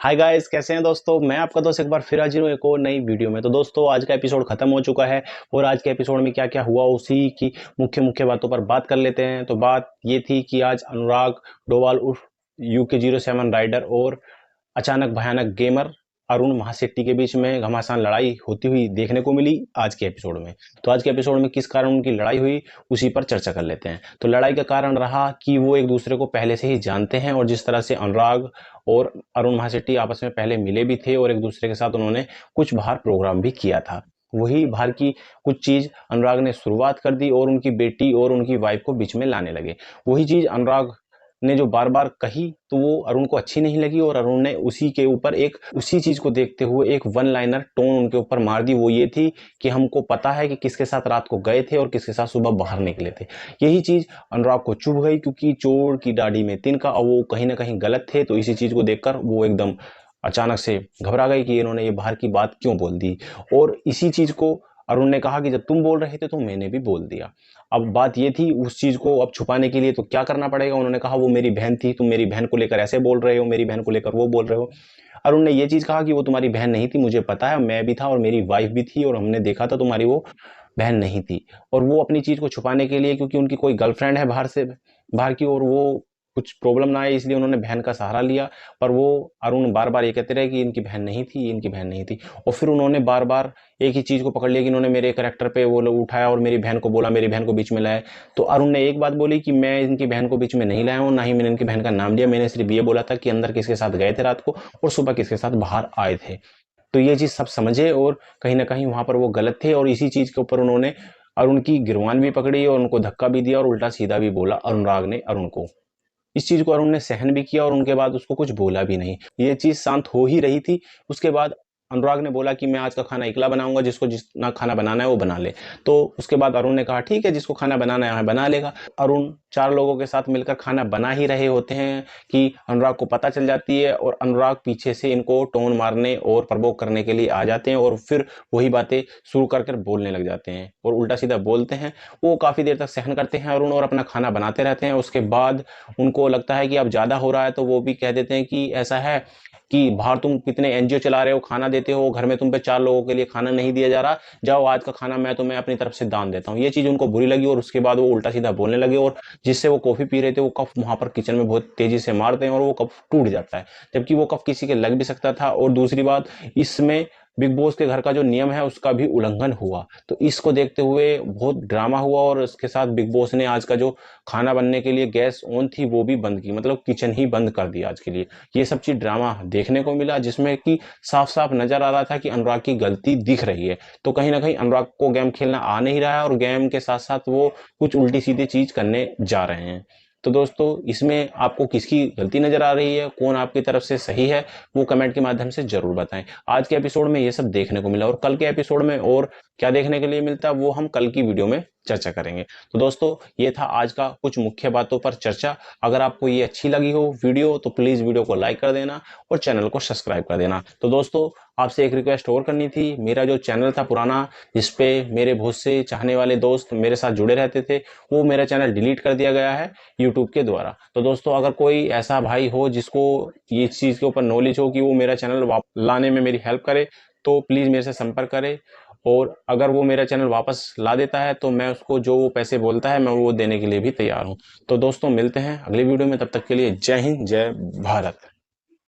Hi guys, कैसे हैं दोस्तों। मैं आपका दोस्त एक बार फिर हाजिर हूँ एक और नई वीडियो में। तो दोस्तों आज का एपिसोड खत्म हो चुका है और आज के एपिसोड में क्या क्या हुआ उसी की मुख्य मुख्य बातों पर बात कर लेते हैं। तो बात ये थी कि आज अनुराग डोवाल उर्फ UK07 राइडर और अचानक भयानक गेमर अरुण महासेट्टी के बीच में घमासान लड़ाई होती हुई देखने को मिली आज के एपिसोड में। तो आज के एपिसोड में किस कारण उनकी लड़ाई हुई उसी पर चर्चा कर लेते हैं। तो लड़ाई का कारण रहा कि वो एक दूसरे को पहले से ही जानते हैं और जिस तरह से अनुराग और अरुण महासेट्टी आपस में पहले मिले भी थे और एक दूसरे के साथ उन्होंने कुछ बाहर प्रोग्राम भी किया था, वही बाहर की कुछ चीज अनुराग ने शुरुआत कर दी और उनकी बेटी और उनकी वाइफ को बीच में लाने लगे। वही चीज अनुराग ने जो बार बार कही तो वो अरुण को अच्छी नहीं लगी और अरुण ने उसी के ऊपर एक उसी चीज को देखते हुए एक वन लाइनर टोन उनके ऊपर मार दी। वो ये थी कि हमको पता है कि किसके साथ रात को गए थे और किसके साथ सुबह बाहर निकले थे। यही चीज अनुराग को चुभ गई क्योंकि चोर की दाढ़ी में तिनका और वो कहीं ना कहीं गलत थे। तो इसी चीज को देखकर वो एकदम अचानक से घबरा गई कि इन्होंने ये बाहर की बात क्यों बोल दी। और इसी चीज को अरुण ने कहा कि जब तुम बोल रहे थे तो मैंने भी बोल दिया। अब बात ये थी उस चीज को अब छुपाने के लिए तो क्या करना पड़ेगा। उन्होंने कहा वो मेरी बहन थी, तुम मेरी बहन को लेकर ऐसे बोल रहे हो, मेरी बहन को लेकर वो बोल रहे हो। अरुण ने ये चीज कहा कि वो तुम्हारी बहन नहीं थी, मुझे पता है, मैं भी था और मेरी वाइफ भी थी और हमने देखा था तुम्हारी वो बहन नहीं थी। और वो अपनी चीज को छुपाने के लिए क्योंकि उनकी कोई गर्लफ्रेंड है बाहर की और वो कुछ प्रॉब्लम ना आए इसलिए उन्होंने बहन का सहारा लिया। पर वो अरुण बार बार ये कहते रहे कि इनकी बहन नहीं थी, इनकी बहन नहीं थी। और फिर उन्होंने बार बार एक ही चीज को पकड़ लिया कि इन्होंने मेरे कैरेक्टर पे वो लोग उठाया और मेरी बहन को बोला, मेरी बहन को बीच में लाया। तो अरुण ने एक बात बोली कि मैं इनकी बहन को बीच में नहीं लाया हूँ, ना ही मैंने इनकी बहन का नाम लिया, मैंने सिर्फ ये बोला था कि अंदर किसके साथ गए थे रात को और सुबह किसके साथ बाहर आए थे। तो ये चीज सब समझे और कहीं ना कहीं वहां पर वो गलत थे और इसी चीज के ऊपर उन्होंने अरुण की गिरवान भी पकड़ी और उनको धक्का भी दिया और उल्टा सीधा भी बोला अनुराग ने अरुण को। इस चीज को अरुण ने सहन भी किया और उनके बाद उसको कुछ बोला भी नहीं। ये चीज शांत हो ही रही थी। उसके बाद अनुराग ने बोला कि मैं आज का खाना अकेला बनाऊंगा, जिसको जितना खाना बनाना है वो बना ले। तो उसके बाद अरुण ने कहा ठीक है, जिसको खाना बनाना है बना लेगा। अरुण चार लोगों के साथ मिलकर खाना बना ही रहे होते हैं कि अनुराग को पता चल जाती है और अनुराग पीछे से इनको टोन मारने और प्रवोक करने के लिए आ जाते हैं और फिर वही बातें शुरू कर बोलने लग जाते हैं और उल्टा सीधा बोलते हैं। वो काफी देर तक सहन करते हैं अरुण और अपना खाना बनाते रहते हैं। उसके बाद उनको लगता है कि अब ज्यादा हो रहा है तो वो भी कह देते हैं कि ऐसा है कि बाहर तुम कितने NGO चला रहे हो, खाना देते हो, घर में तुम पे चार लोगों के लिए खाना नहीं दिया जा रहा, जाओ आज का खाना मैं तुम्हें अपनी तरफ से दान देता हूँ। ये चीज उनको बुरी लगी और उसके बाद वो उल्टा सीधा बोलने लगे और जिससे वो कॉफी पी रहे थे वो कप वहां पर किचन में बहुत तेजी से मारते हैं और वो कप टूट जाता है, जबकि वो कप किसी के लग भी सकता था। और दूसरी बात, इसमें बिग बॉस के घर का जो नियम है उसका भी उल्लंघन हुआ। तो इसको देखते हुए बहुत ड्रामा हुआ और इसके साथ बिग बॉस ने आज का जो खाना बनने के लिए गैस ऑन थी वो भी बंद की, मतलब किचन ही बंद कर दिया आज के लिए। ये सब चीज ड्रामा देखने को मिला जिसमें कि साफ साफ नजर आ रहा था कि अनुराग की गलती दिख रही है। तो कहीं ना कहीं अनुराग को गेम खेलना आ नहीं रहा है और गेम के साथ साथ वो कुछ उल्टी सीधी चीज करने जा रहे हैं। तो दोस्तों इसमें आपको किसकी गलती नजर आ रही है, कौन आपकी तरफ से सही है, वो कमेंट के माध्यम से जरूर बताएं। आज के एपिसोड में ये सब देखने को मिला और कल के एपिसोड में और क्या देखने के लिए मिलता है वो हम कल की वीडियो में चर्चा करेंगे। तो दोस्तों ये था आज का कुछ मुख्य बातों पर चर्चा। अगर आपको ये अच्छी लगी हो वीडियो तो प्लीज वीडियो को लाइक कर देना और चैनल को सब्सक्राइब कर देना। तो दोस्तों आपसे एक रिक्वेस्ट और करनी थी, मेरा जो चैनल था पुराना जिसपे मेरे बहुत से चाहने वाले दोस्त मेरे साथ जुड़े रहते थे, वो मेरा चैनल डिलीट कर दिया गया है यूट्यूब के द्वारा। तो दोस्तों अगर कोई ऐसा भाई हो जिसको ये चीज के ऊपर नॉलेज हो कि वो मेरा चैनल लाने में मेरी हेल्प करे तो प्लीज मेरे से संपर्क करे। और अगर वो मेरा चैनल वापस ला देता है तो मैं उसको जो वो पैसे बोलता है मैं वो देने के लिए भी तैयार हूँ। तो दोस्तों मिलते हैं अगली वीडियो में, तब तक के लिए जय हिंद, जय भारत।